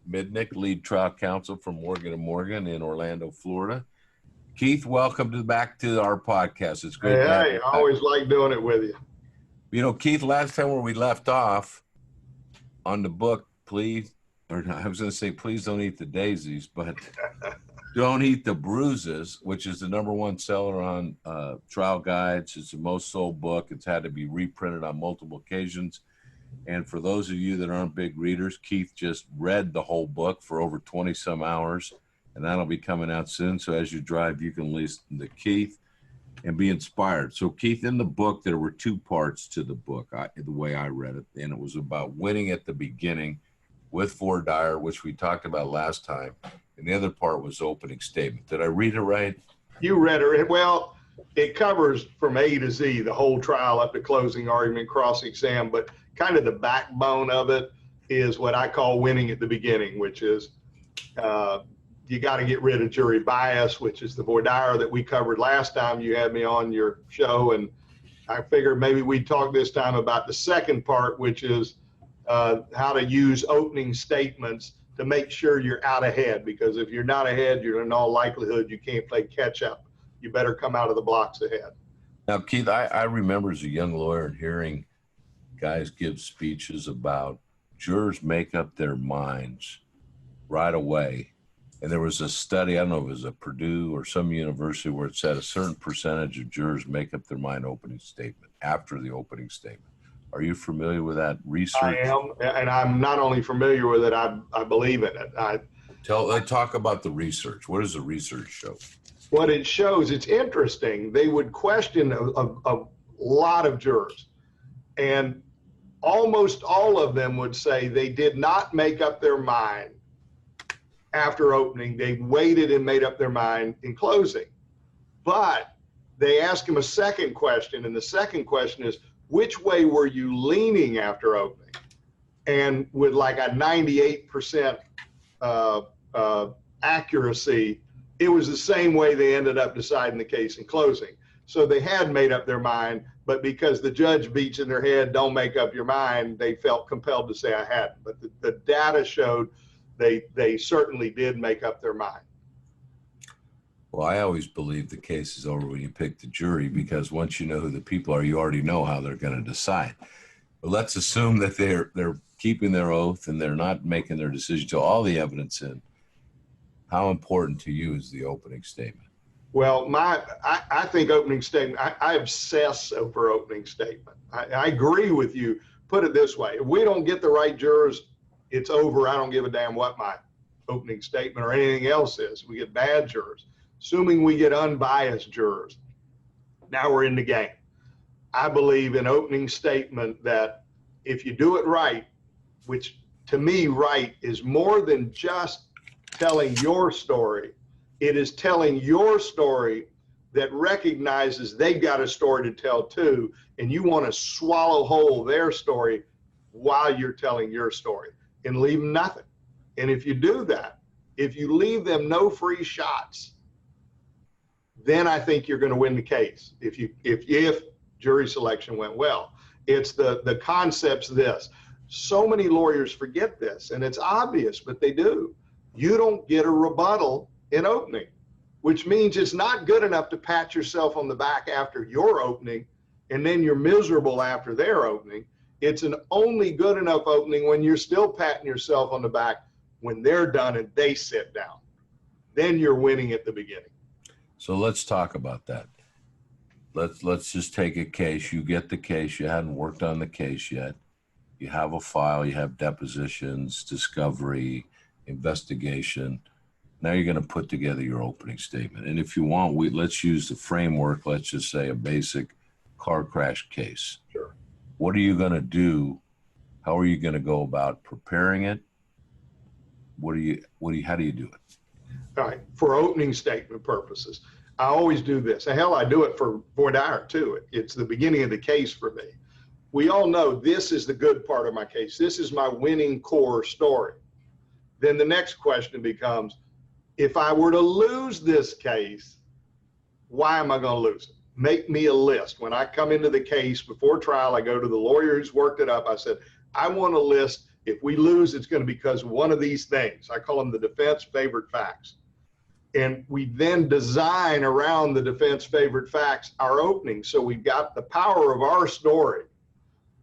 Mitnik, lead trial counsel from Morgan & Morgan in Orlando, Florida. Keith, welcome back to our podcast. It's great to have you Hey, back. I always like doing it with you. You know, Keith, last time where we left off on the book, please, or I was going to say, please don't eat the daisies, but don't eat the bruises, which is the #1 seller on trial guides. It's the most sold book. It's had to be reprinted on multiple occasions. And for those of you that aren't big readers, Keith just read the whole book for over 20 some hours, and that'll be coming out soon. So as you drive, you can listen to Keith and be inspired. So Keith, in the book, there were two parts to the book, the way I read it. And it was about winning at the beginning with Fort Dyer, which we talked about last time. And the other part was opening statement. Did I read it right? You read it. Well, it covers from A to Z, the whole trial up to closing argument, cross-exam, but kind of the backbone of it is what I call winning at the beginning, which is you got to get rid of jury bias, which is the voir dire that we covered last time you had me on your show. And I figured maybe we'd talk this time about the second part, which is how to use opening statements to make sure you're out ahead, because if you're not ahead, you're in all likelihood you can't play catch up. You better come out of the blocks ahead. Now, Keith, I remember as a young lawyer hearing guys give speeches about jurors make up their minds right away. And there was a study, I don't know if it was at Purdue or some university, where it said a certain percentage of jurors make up their mind opening statement, after the opening statement. Are you familiar with that research? I am, and I'm not only familiar with it, I believe in it. Talk about the research. What does the research show? What it shows, it's interesting. They would question a lot of jurors, and almost all of them would say they did not make up their mind after opening. They waited and made up their mind in closing. But they ask them a second question, and the second question is, which way were you leaning after opening? And with like a 98% accuracy, it was the same way they ended up deciding the case in closing. So they had made up their mind, but because the judge beats in their head, don't make up your mind, they felt compelled to say I hadn't. But the data showed they certainly did make up their mind. Well, I always believe the case is over when you pick the jury, because once you know who the people are, you already know how they're going to decide. But let's assume that they're keeping their oath and they're not making their decision till all the evidence in. How important to you is the opening statement? Well, I think opening statement, I obsess over opening statement. I agree with you. Put it this way, if we don't get the right jurors, it's over. I don't give a damn what my opening statement or anything else is. We get bad jurors. Assuming we get unbiased jurors, now we're in the game. I believe in opening statement that if you do it right, which to me, right is more than just telling your story. It is telling your story that recognizes they've got a story to tell too, and you want to swallow whole their story while you're telling your story and leave nothing. And if you do that, if you leave them no free shots, then I think you're going to win the case. If jury selection went well, it's the concept's this. So many lawyers forget this, and it's obvious, but they do. You don't get a rebuttal in opening, which means it's not good enough to pat yourself on the back after your opening and then you're miserable after their opening. It's an only good enough opening when you're still patting yourself on the back when they're done and they sit down. Then you're winning at the beginning. So let's talk about that. Let's just take a case. You get the case. You hadn't worked on the case yet. You have a file. You have depositions, discovery, investigation. Now you're going to put together your opening statement. And if you want, let's use the framework. Let's just say a basic car crash case. Sure. What are you going to do? How are you going to go about preparing it? How do you do it? All right, for opening statement purposes, I always do this. Hell, I do it for voir dire too. It's the beginning of the case for me. We all know this is the good part of my case. This is my winning core story. Then the next question becomes, if I were to lose this case, why am I going to lose it? Make me a list. When I come into the case before trial, I go to the lawyer who's worked it up. I said, I want a list If we lose, it's going to be because of one of these things. I call them the defense favored facts. And we then design around the defense favored facts our opening. So we've got the power of our story,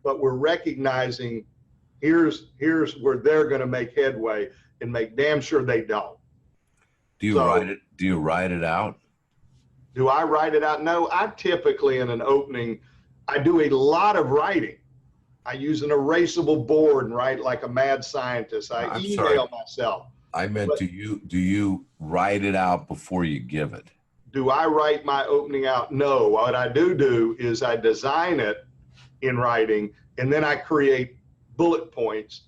but we're recognizing here's where they're going to make headway and make damn sure they don't. Do you write it? Do you write it out? Do I write it out? No, I typically in an opening, I do a lot of writing. I use an erasable board and write like a mad scientist. I email myself. I meant, do you write it out before you give it? Do I write my opening out? No. What I do is I design it in writing, and then I create bullet points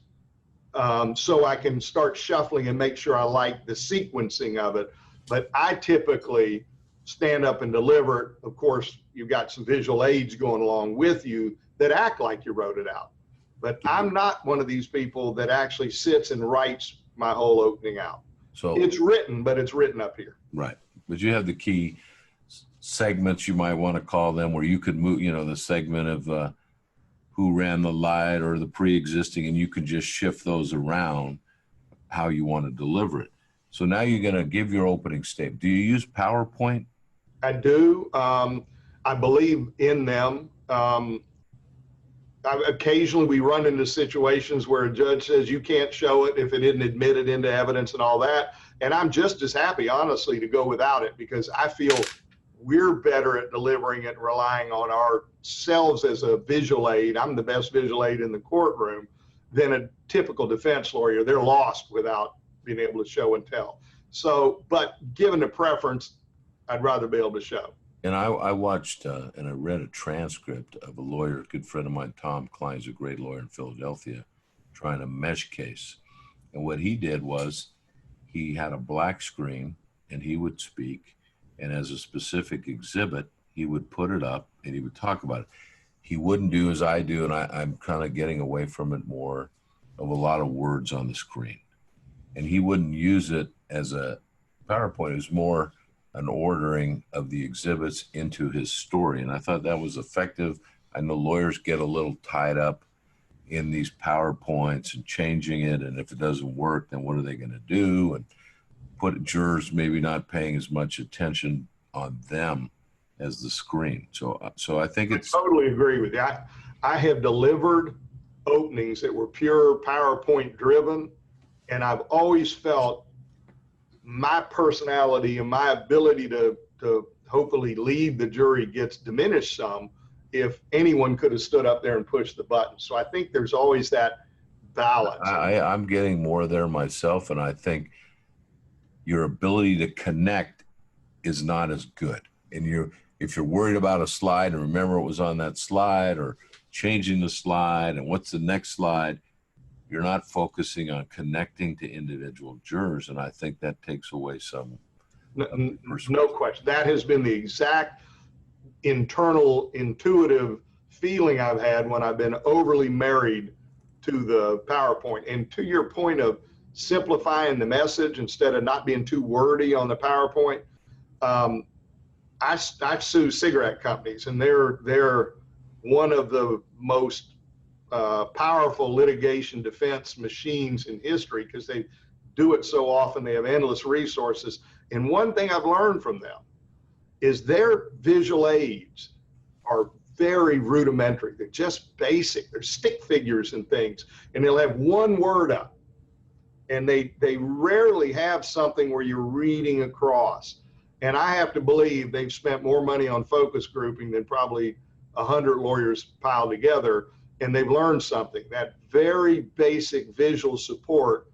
so I can start shuffling and make sure I like the sequencing of it. But I typically stand up and deliver it. Of course, you've got some visual aids going along with you that act like you wrote it out. But I'm not one of these people that actually sits and writes my whole opening out. So it's written, but it's written up here. Right. But you have the key segments, you might want to call them, where you could move, the segment of who ran the light or the pre-existing, and you can just shift those around how you want to deliver it. So now you're going to give your opening statement. Do you use PowerPoint? I do. I believe in them. Occasionally we run into situations where a judge says you can't show it if it isn't admitted into evidence and all that. And I'm just as happy, honestly, to go without it, because I feel we're better at delivering it, relying on ourselves as a visual aid. I'm the best visual aid in the courtroom than a typical defense lawyer. They're lost without being able to show and tell. So, but given the preference, I'd rather be able to show. And I watched and I read a transcript of a lawyer, a good friend of mine, Tom Klein's a great lawyer in Philadelphia, trying a mesh case. And what he did was he had a black screen and he would speak. And as a specific exhibit, he would put it up and he would talk about it. He wouldn't do as I do, and I'm kind of getting away from it more, of a lot of words on the screen. And he wouldn't use it as a PowerPoint. It was more an ordering of the exhibits into his story. And I thought that was effective. I know lawyers get a little tied up in these PowerPoints and changing it. And if it doesn't work, then what are they going to do? And put jurors maybe not paying as much attention on them as the screen. So I think it's— I totally agree with you. I have delivered openings that were pure PowerPoint driven. And I've always felt my personality and my ability to hopefully lead the jury gets diminished some if anyone could have stood up there and pushed the button. So I think there's always that balance. I'm getting more there myself, and I think your ability to connect is not as good. And if you're worried about a slide and remember what was on that slide, or changing the slide and what's the next slide, you're not focusing on connecting to individual jurors, and I think that takes away some. No question. That has been the exact internal intuitive feeling I've had when I've been overly married to the PowerPoint. And to your point of simplifying the message instead of not being too wordy on the PowerPoint, I sue cigarette companies, and they're one of the most powerful litigation defense machines in history, because they do it so often. They have endless resources. And one thing I've learned from them is their visual aids are very rudimentary. They're just basic. They're stick figures and things. And they'll have one word up. And they rarely have something where you're reading across. And I have to believe they've spent more money on focus grouping than probably 100 lawyers piled together. And they've learned something. That very basic visual support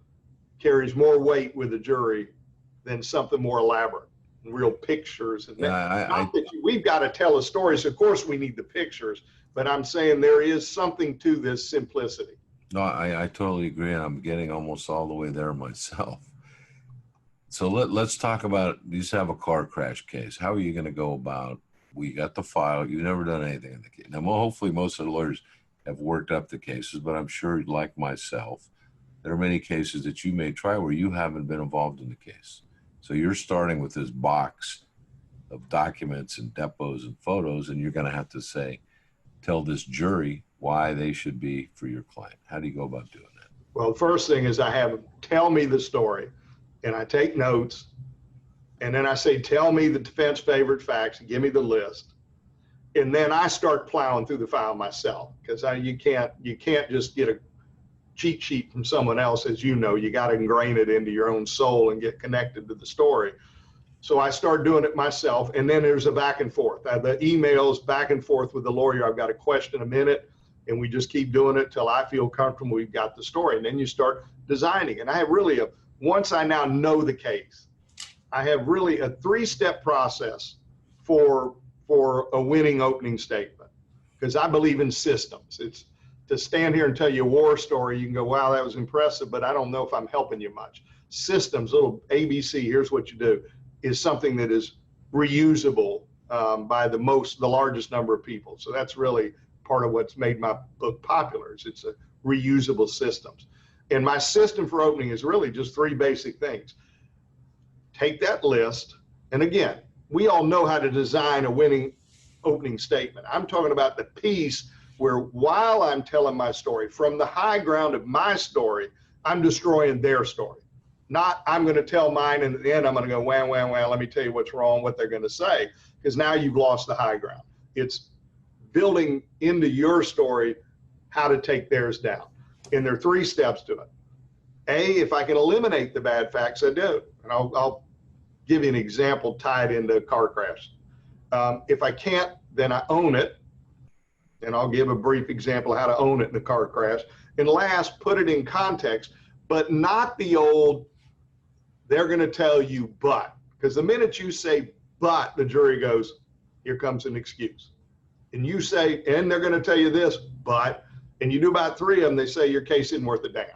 carries more weight with the jury than something more elaborate, real pictures. And we've got to tell a story. So of course we need the pictures, but I'm saying there is something to this simplicity. No, I totally agree. And I'm getting almost all the way there myself. So let's talk about, you just have a car crash case. How are you going to go about, we got the file, you've never done anything in the case. Now, hopefully most of the lawyers have worked up the cases, but I'm sure, like myself, there are many cases that you may try where you haven't been involved in the case. So you're starting with this box of documents and depots and photos, and you're going to have to tell this jury why they should be for your client. How do you go about doing that? Well, the first thing is I have them tell me the story, and I take notes, and then I say, tell me the defense favorite facts and give me the list. And then I start plowing through the file myself, because you can't just get a cheat sheet from someone else. As you know, you got to ingrain it into your own soul and get connected to the story. So I start doing it myself, and then there's a back and forth. The emails back and forth with the lawyer. I've got a question a minute, and we just keep doing it till I feel comfortable we've got the story. And then you start designing. And I have really once I now know the case, I have really a 3-step process for a winning opening statement, because I believe in systems. It's to stand here and tell you a war story, you can go, wow, that was impressive, but I don't know if I'm helping you much. Systems, little ABC, here's what you do, is something that is reusable by the largest number of people. So that's really part of what's made my book popular. It's a reusable systems. And my system for opening is really just 3 basic things. Take that list, and again, we all know how to design a winning opening statement. I'm talking about the piece where, while I'm telling my story, from the high ground of my story, I'm destroying their story. Not I'm going to tell mine, and at the end I'm going to go, wah, wah, wah, let me tell you what's wrong, what they're going to say, because now you've lost the high ground. It's building into your story how to take theirs down. And there are 3 steps to it. A, if I can eliminate the bad facts, I do. And I'll give you an example tied into a car crash. If I can't, then I own it. And I'll give a brief example of how to own it in a car crash. And last, put it in context, but not the old, they're going to tell you but. Because the minute you say but, the jury goes, here comes an excuse. And you say, and they're going to tell you this, but, and you do about 3 of them, they say your case isn't worth a damn.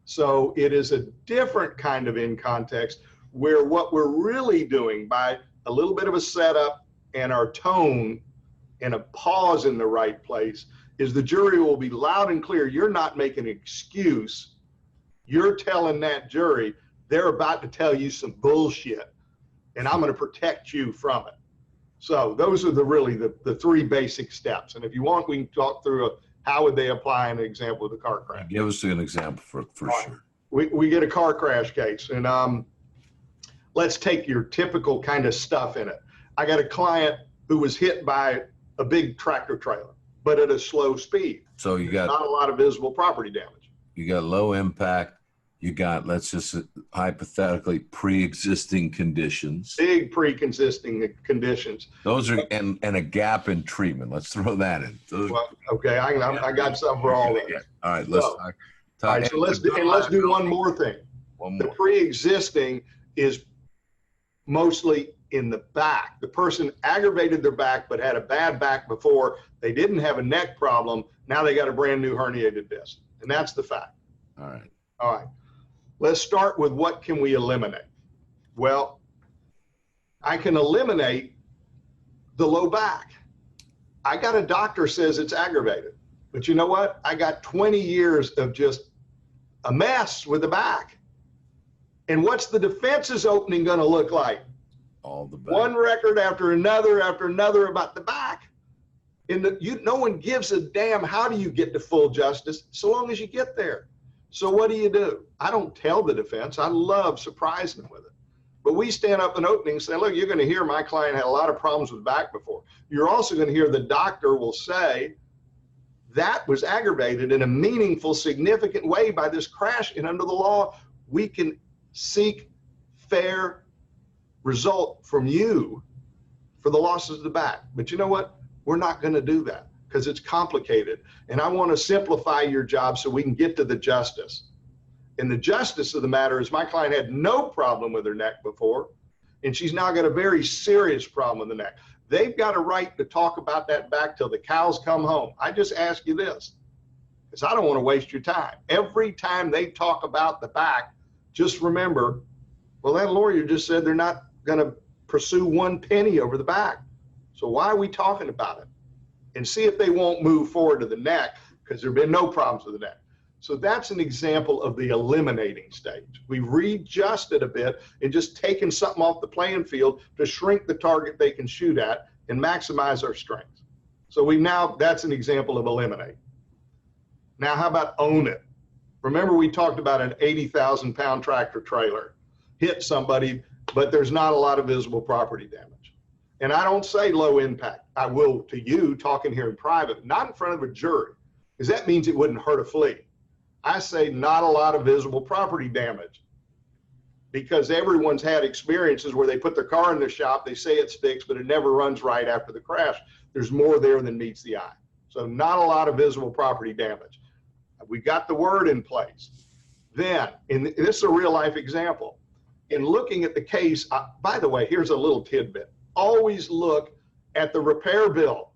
So it is a different kind of in context, where what we're really doing by a little bit of a setup and our tone and a pause in the right place is the jury will be loud and clear. You're not making an excuse. You're telling that jury they're about to tell you some bullshit, and I'm going to protect you from it. So those are really the 3 basic steps. And if you want, we can talk through how would they apply an example of the car crash. Give us an example for sure. We get a car crash case, and let's take your typical kind of stuff in it. I got a client who was hit by a big tractor trailer, but at a slow speed. So you got not a lot of visible property damage. You got low impact. You got, let's just hypothetically, pre-existing conditions. Big pre-existing conditions. Those are, and a gap in treatment. Let's throw that in. Well, okay, I got something for all of it. All right, let's talk. All right, so let's do one more thing. The pre-existing is mostly in the back. The person aggravated their back but had a bad back before. They didn't have a neck problem. Now they got a brand new herniated disc, and that's the fact. All right. All right. Let's start with what can we eliminate? Well, I can eliminate the low back. I got a doctor says it's aggravated, but you know what? I got 20 years of just a mess with the back. And what's the defense's opening going to look like? All the back. One record after another about the back. And no one gives a damn how do you get to full justice so long as you get there. So what do? I don't tell the defense. I love surprising them with it. But we stand up in opening and say, look, you're going to hear my client had a lot of problems with back before. You're also going to hear the doctor will say that was aggravated in a meaningful, significant way by this crash. And under the law, we can seek fair result from you for the losses of the back. But you know what? We're not going to do that, because it's complicated. And I want to simplify your job so we can get to the justice. And the justice of the matter is my client had no problem with her neck before, and she's now got a very serious problem with the neck. They've got a right to talk about that back till the cows come home. I just ask you this, because I don't want to waste your time. Every time they talk about the back, just remember, well, that lawyer just said they're not going to pursue 1 penny over the back. So why are we talking about it? And see if they won't move forward to the neck, because there have been no problems with the neck. So that's an example of the eliminating stage. We've readjusted a bit and just taken something off the playing field to shrink the target they can shoot at and maximize our strengths. So that's an example of eliminate. Now, how about own it? Remember, we talked about an 80,000 pound tractor trailer hit somebody, but there's not a lot of visible property damage. And I don't say low impact. I will to you talking here in private, not in front of a jury, because that means it wouldn't hurt a flea. I say not a lot of visible property damage, because everyone's had experiences where they put their car in the shop, they say it sticks, but it never runs right after the crash. There's more there than meets the eye. So not a lot of visible property damage. We got the word in place. Then, and this is a real life example. In looking at the case, by the way, here's a little tidbit. Always look at the repair bill.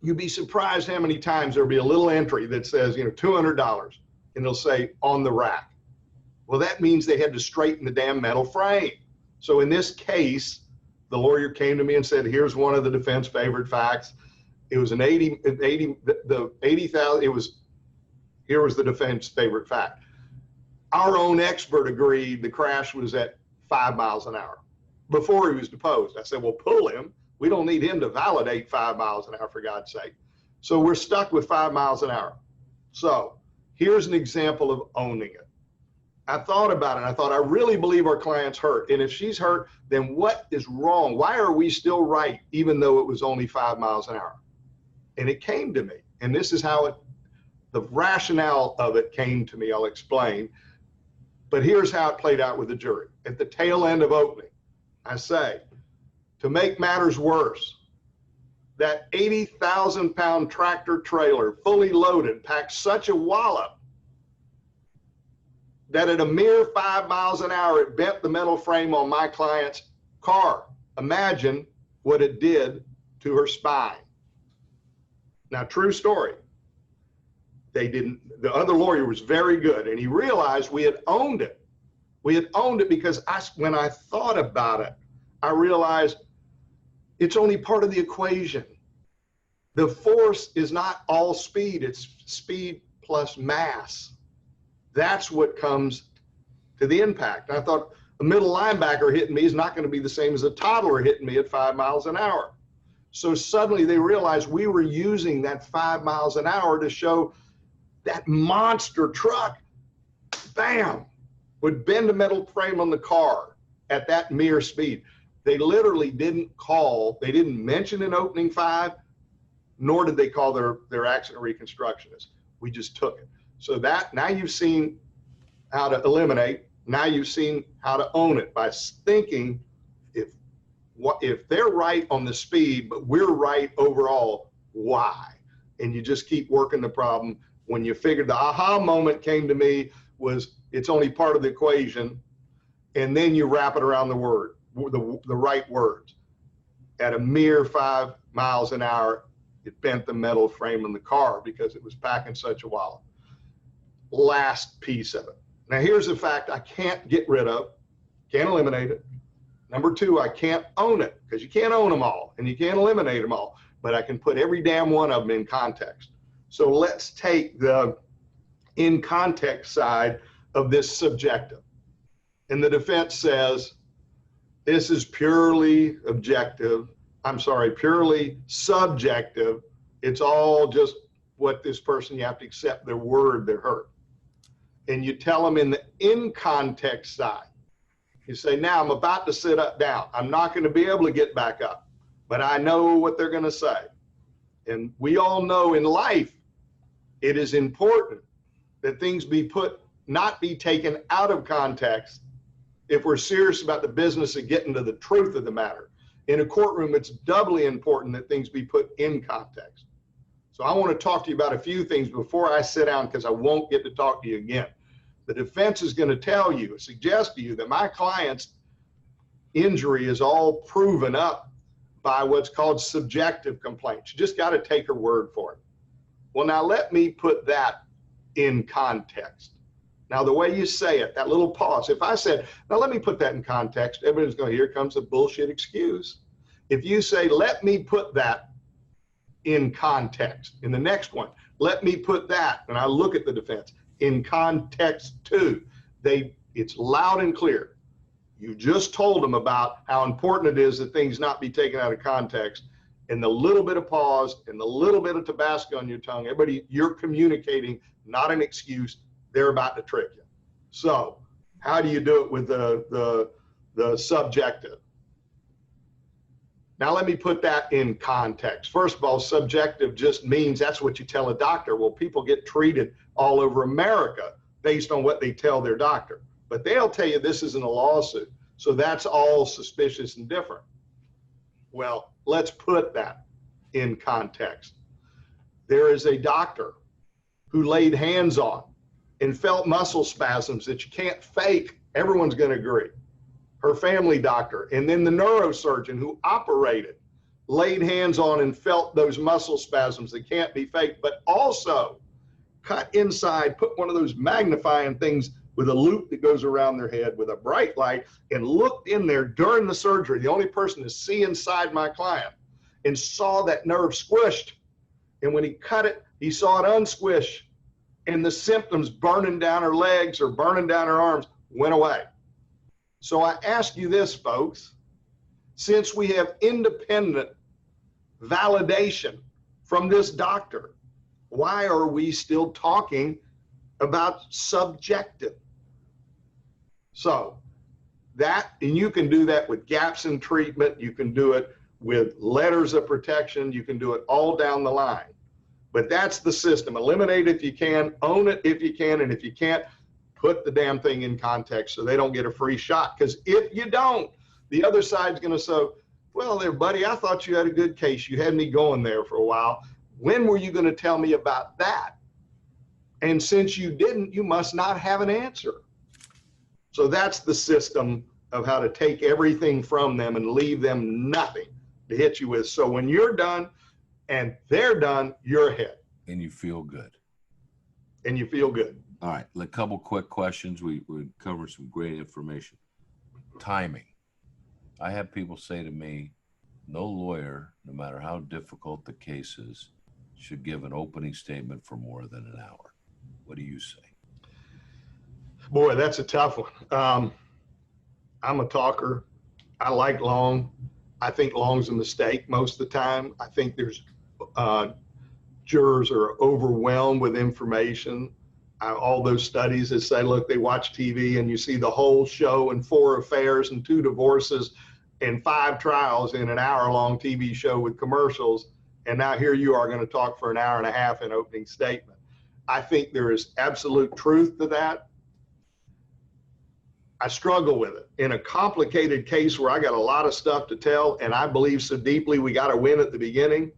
You'd be surprised how many times there'll be a little entry that says, $200, and they'll say on the rack. Well, that means they had to straighten the damn metal frame. So in this case, the lawyer came to me and said, here's one of the defense favorite facts. It was an 80,000, here was the defense favorite fact. Our own expert agreed the crash was at 5 miles an hour before he was deposed. I said, well, pull him. We don't need him to validate 5 miles an hour, for God's sake. So we're stuck with 5 miles an hour. So here's an example of owning it. I thought about it. I thought, I really believe our client's hurt. And if she's hurt, then what is wrong? Why are we still right, even though it was only 5 miles an hour? And it came to me. And this is how the rationale of it came to me. I'll explain. But here's how it played out with the jury. At the tail end of opening, I say, to make matters worse, that 80,000 pound tractor trailer, fully loaded, packed such a wallop that at a mere 5 miles an hour, it bent the metal frame on my client's car. Imagine what it did to her spine. Now, true story. The other lawyer was very good, and he realized we had owned it. We had owned it because when I thought about it, I realized it's only part of the equation. The force is not all speed, it's speed plus mass. That's what comes to the impact. And I thought a middle linebacker hitting me is not going to be the same as a toddler hitting me at 5 miles an hour. So suddenly they realized we were using that 5 miles an hour to show that monster truck, bam, would bend a metal frame on the car at that mere speed. They literally didn't mention in opening 5, nor did they call their accident reconstructionist. We just took it. So that, now you've seen how to eliminate, now you've seen how to own it by thinking if they're right on the speed, but we're right overall, why? And you just keep working the problem. When you figured the aha moment came to me was it's only part of the equation, and then you wrap it around the right words. At a mere 5 miles an hour, it bent the metal frame in the car because it was packing such a wallop. Last piece of it. Now here's the fact I can't get rid of, can't eliminate it. Number 2, I can't own it, because you can't own them all and you can't eliminate them all, but I can put every damn one of them in context. So let's take the in context side of this subjective. And the defense says, this is purely purely subjective. It's all just what this person, you have to accept their word, they're hurt. And you tell them in the in context side, you say, now I'm about to sit up down. I'm not going to be able to get back up, but I know what they're going to say. And we all know in life, it is important that things not be taken out of context if we're serious about the business of getting to the truth of the matter. In a courtroom, it's doubly important that things be put in context. So I want to talk to you about a few things before I sit down, because I won't get to talk to you again. The defense is going to suggest to you that my client's injury is all proven up by what's called subjective complaints. You just got to take her word for it. Well, now let me put that in context. Now, the way you say it, that little pause, if I said, now let me put that in context, everybody's going, here comes a bullshit excuse. If you say, let me put that in context, in the next one, let me put that, and I look at the defense, in context too, it's loud and clear. You just told them about how important it is that things not be taken out of context, and the little bit of pause and the little bit of Tabasco on your tongue, everybody, you're communicating not an excuse, they're about to trick you. So how do you do it with the subjective? Now, let me put that in context. First of all, subjective just means that's what you tell a doctor. Well, people get treated all over America based on what they tell their doctor, but they'll tell you this isn't a lawsuit. So that's all suspicious and different. Well, let's put that in context. There is a doctor who laid hands on and felt muscle spasms that you can't fake. Everyone's going to agree. Her family doctor, and then the neurosurgeon who operated, laid hands on and felt those muscle spasms that can't be faked, but also cut inside, put one of those magnifying things with a loop that goes around their head with a bright light, and looked in there during the surgery, the only person to see inside my client, and saw that nerve squished. And when he cut it, he saw it unsquish, and the symptoms burning down her legs or burning down her arms went away. So I ask you this, folks, since we have independent validation from this doctor, why are we still talking about subjective? So that, and you can do that with gaps in treatment, you can do it with letters of protection, you can do it all down the line. But that's the system. Eliminate if you can, own it if you can, and if you can't, put the damn thing in context so they don't get a free shot. Because if you don't, the other side's going to say, well, there, buddy, I thought you had a good case. You had me going there for a while. When were you going to tell me about that? And since you didn't, you must not have an answer. So that's the system of how to take everything from them and leave them nothing to hit you with. So when you're done and they're done, you're ahead. And you feel good. And you feel good. All right, a couple quick questions. We covered some great information. Timing. I have people say to me, no lawyer, no matter how difficult the case is, should give an opening statement for more than an hour. What do you say? Boy, that's a tough one. I'm a talker. I like long. I think long's a mistake most of the time. I think there's jurors are overwhelmed with information. All those studies that say, look, they watch TV and you see the whole show and 4 affairs and 2 divorces and 5 trials in an hour-long TV show with commercials. And now here you are going to talk for an hour and a half in opening statement. I think there is absolute truth to that. I struggle with it. In a complicated case where I got a lot of stuff to tell and I believe so deeply we got to win at the beginning,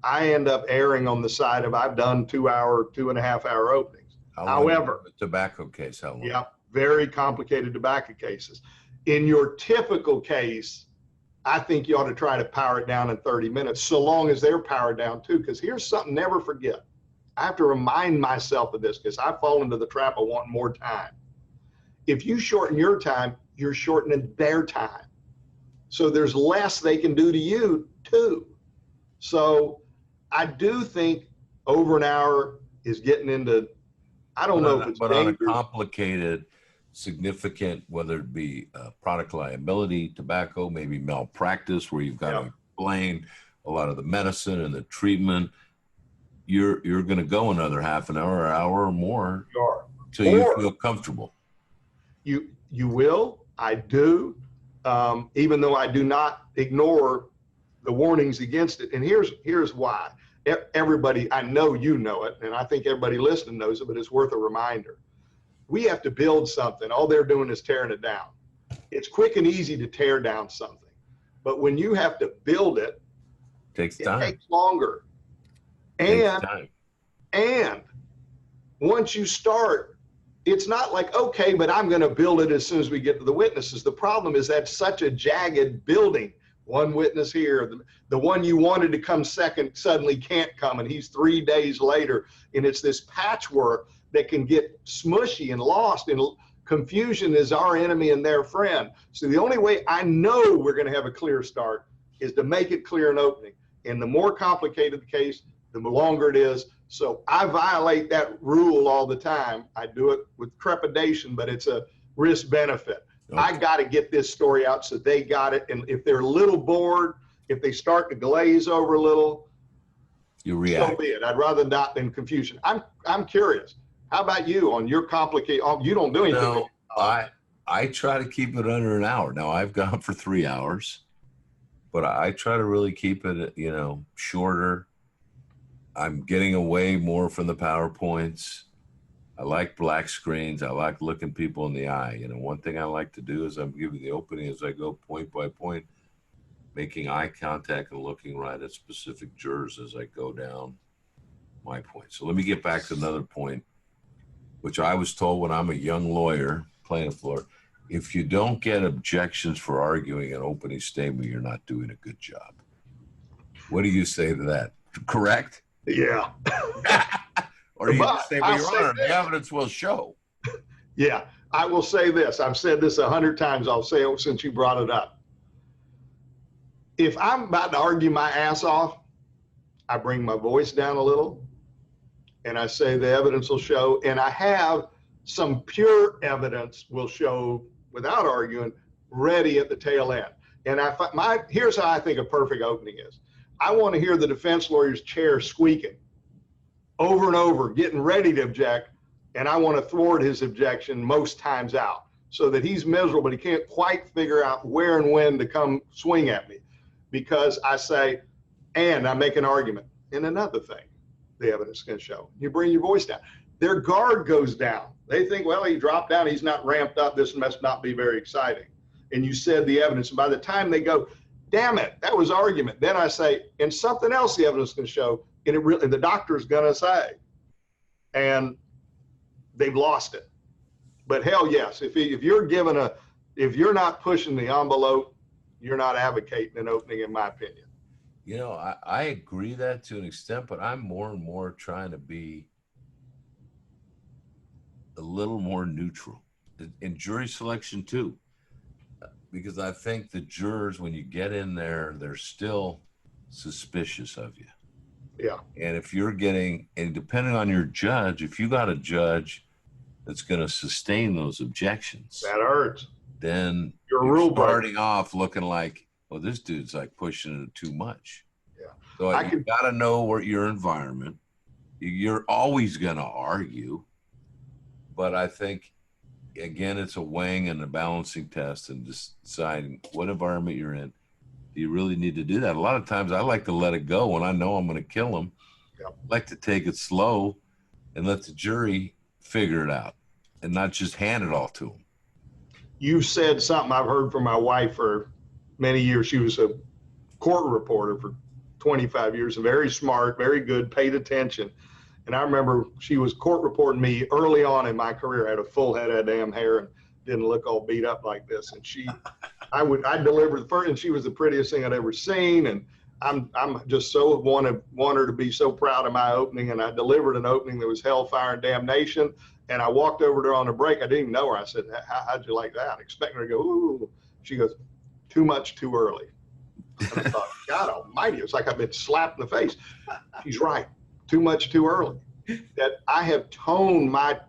I end up erring on the side of I've done 2-hour, 2.5-hour openings. However, a tobacco case, how long? Yeah, very complicated tobacco cases. In your typical case, I think you ought to try to power it down in 30 minutes, so long as they're powered down too. Because here's something, never forget. I have to remind myself of this because I fall into the trap of wanting more time. If you shorten your time, you're shortening their time. So there's less they can do to you too. So I do think over an hour is getting into, I don't know if it's but dangerous. On a complicated, significant, whether it be product liability, tobacco, maybe malpractice, where you've got to explain a lot of the medicine and the treatment, you're going to go another half an hour, hour or more till you feel comfortable. You will. I do. Even though I do not ignore the warnings against it. And here's why. Everybody, I know you know it, and I think everybody listening knows it, but it's worth a reminder. We have to build something. All they're doing is tearing it down. It's quick and easy to tear down something. But when you have to build it, takes time. It takes longer. And once you start, it's not like, okay, but I'm going to build it as soon as we get to the witnesses. The problem is that's such a jagged building. One witness here, the one you wanted to come second suddenly can't come, and he's 3 days later. And it's this patchwork that can get smushy and lost, and confusion is our enemy and their friend. So the only way I know we're going to have a clear start is to make it clear in opening. And the more complicated the case, the longer it is. So I violate that rule all the time. I do it with trepidation, but it's a risk benefit. Okay. I got to get this story out so they got it. And if they're a little bored, if they start to glaze over a little, you react. So be it. I'd rather not than confusion. I'm curious. How about you on your complicated? You don't do anything. No, I try to keep it under an hour. Now I've gone for 3 hours, but I try to really keep it, shorter. I'm getting away more from the PowerPoints. I like black screens. I like looking people in the eye. One thing I like to do is I'm giving the opening as I go point by point, making eye contact and looking right at specific jurors as I go down my point. So let me get back to another point, which I was told when I'm a young lawyer, plaintiff lawyer, if you don't get objections for arguing an opening statement, you're not doing a good job. What do you say to that? Correct? Yeah. Or you just say, well, Your Honor, the evidence will show. Yeah, I will say this. I've said this 100 times. I'll say it since you brought it up. If I'm about to argue my ass off, I bring my voice down a little and I say the evidence will show, and I have some pure evidence will show without arguing ready at the tail end. And here's how I think a perfect opening is. I want to hear the defense lawyer's chair squeaking over and over, getting ready to object, and I want to thwart his objection most times out so that he's miserable, but he can't quite figure out where and when to come swing at me, because I say, and I make an argument. And another thing, the evidence is going to show. You bring your voice down. Their guard goes down. They think, well, he dropped down. He's not ramped up. This must not be very exciting. And you said the evidence. And by the time they go, damn it, that was argument. Then I say, and something else the evidence is going to show, and the doctor's going to say, and they've lost it. But hell yes, if you're not pushing the envelope, you're not advocating an opening, in my opinion. I agree that to an extent, but I'm more and more trying to be a little more neutral in jury selection too, because I think the jurors, when you get in there, they're still suspicious of you. Yeah. And if you're and depending on your judge, if you got a judge that's going to sustain those objections, that hurts. Then you're starting off looking like, well, this dude's like pushing it too much. Yeah. So you got to know your environment. You're always going to argue, but I think, again, it's a weighing and a balancing test and deciding what environment you're in. Do you really need to do that? A lot of times I like to let it go when I know I'm going to kill them. Yep. I like to take it slow and let the jury figure it out and not just hand it all to them. You said something I've heard from my wife for many years. She was a court reporter for 25 years, very smart, very good, paid attention. And I remember she was court reporting me early on in my career. I had a full head of damn hair and didn't look all beat up like this. And I delivered the first, and she was the prettiest thing I'd ever seen. And I'm just so want her to be so proud of my opening. And I delivered an opening that was hellfire and damnation. And I walked over to her on a break. I didn't even know her. I said, how'd you like that? Expecting her to go, ooh. She goes, too much, too early. And I thought, God almighty, it's like I've been slapped in the face. She's right. Too much, too early. That I have toned my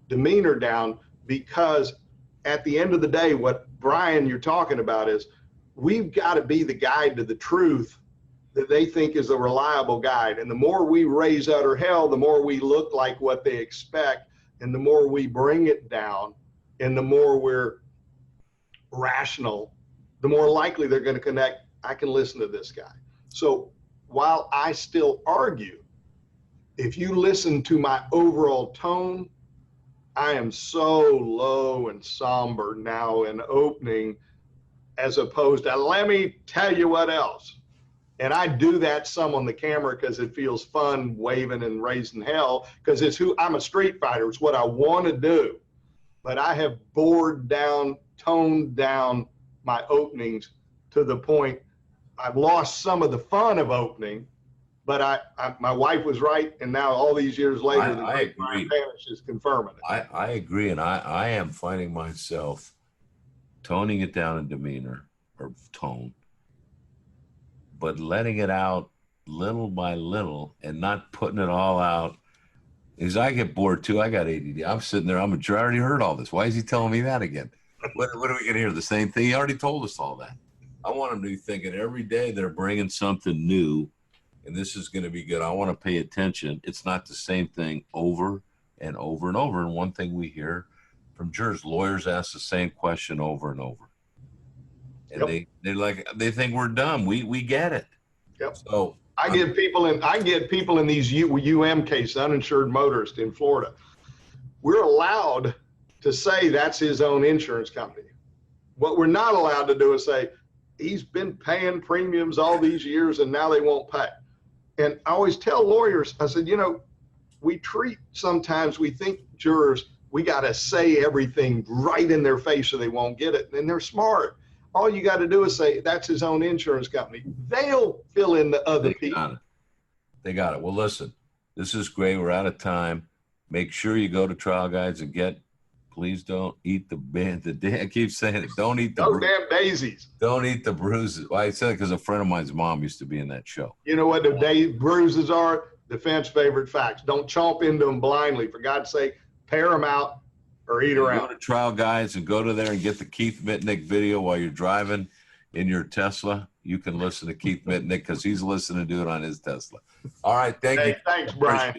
demeanor down, because at the end of the day, what Brian, you're talking about is we've got to be the guide to the truth that they think is a reliable guide. And the more we raise utter hell, the more we look like what they expect. And the more we bring it down and the more we're rational, the more likely they're going to connect. I can listen to this guy. So while I still argue, if you listen to my overall tone, I am so low and somber now in opening, as opposed to, let me tell you what else. And I do that some on the camera because it feels fun, waving and raising hell, because it's who I'm a street fighter. It's what I want to do. But I have toned down my openings to the point I've lost some of the fun of opening. But my wife was right, and now all these years later, I agree. Panish is confirming it. I agree, and I am finding myself toning it down in demeanor or tone, but letting it out little by little and not putting it all out. Because I get bored too. I got ADD. I'm sitting there. I'm a juror. I already heard all this. Why is he telling me that again? What are we going to hear? The same thing? He already told us all that. I want them to be thinking every day they're bringing something new, and this is going to be good. I want to pay attention. It's not the same thing over and over and over. And one thing we hear from jurors, lawyers ask the same question over and over. And they think we're dumb. We get it. Yep. So I get people in these UM cases, uninsured motorist in Florida. We're allowed to say that's his own insurance company. What we're not allowed to do is say he's been paying premiums all these years and now they won't pay. And I always tell lawyers, I said, we sometimes we think jurors, we got to say everything right in their face so they won't get it. And they're smart. All you got to do is say that's his own insurance company. They'll fill in the other people. They got it. Well, listen, this is great. We're out of time. Make sure you go to Trial Guides and please don't eat I keep saying it. Don't eat the damn daisies. Don't eat the bruises. Well, I said it because a friend of mine's mom used to be in that show. You know what the bruises are? Defense favorite facts. Don't chomp into them blindly. For God's sake, pair them out or eat around. Go to Trial Guides and go to there and get the Keith Mitnik video while you're driving in your Tesla. You can listen to Keith Mitnik because he's listening to it on his Tesla. All right. Thank you. Thanks, Brian.